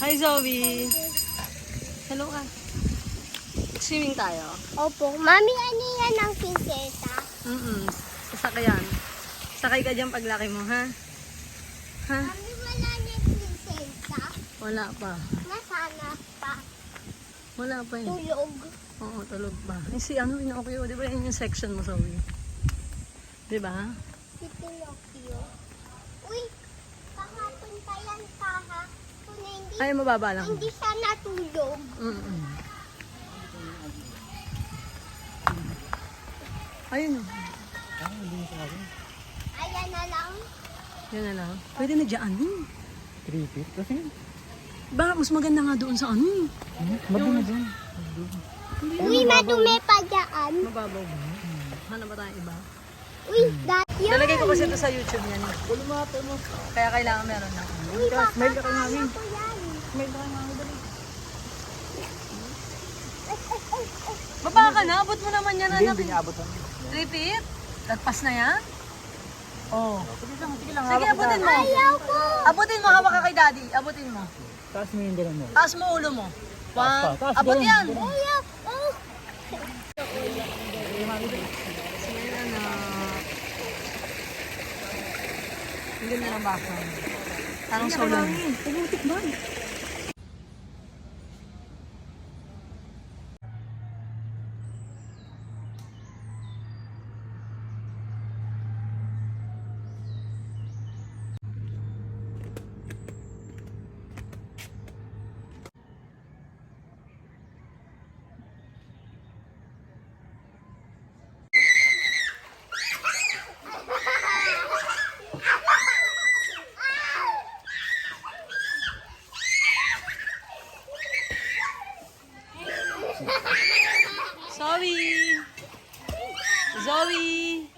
Hi, Zoe. Hello ka. Swimming tayo. Opo. Mami, ano yan ang prinsesa? Sasakyan. Sakay ka dyan paglaki mo, ha? Ha? Mami, wala na yung prinsesa. Wala pa. Nasana pa. Wala pa eh. Tulog. Oo, tulog pa. Eh, si ano, Pinocchio, di ba yun yung section mo, Zoe? Di ba? Si Pinocchio. Uy, kahapon pa yan ha. Kung Ay, mababa lang. hindi siya natulog. Ayun. Ayan na lang. Yan na lang. Pwede na dyan. 3 feet kasi. Ba, mas maganda nga doon sa ano. Madumi dyan. Uy, madumi pa dyan. Mababaw ba? Hanap ba tayo iba? Uy, dati yun. Lalagay ko kasi ito sa YouTube yan. Bulumate mo. Kaya kailangan meron na. Uy, baka Smile ka kay mami. kaya ko yan. Smile ka kay mami, dali. Baba ka na, abot mo naman yan, anak. Hindi niya abot lang. 3 feet? Lagpas na yan? Oo. Sige lang. Sige, abutin mo. Ayaw ko. Abutin mo, hawak ka kay daddy. Abutin mo. Taas mo yung ganun mo. Taas mo ulo mo. Taas pa, taas, Abot ganun, yan. ganun. Ayaw ko. Smile, anak. Ang ganda ng baka. Parang solo. Pumutik ba? Zoe! Zoe!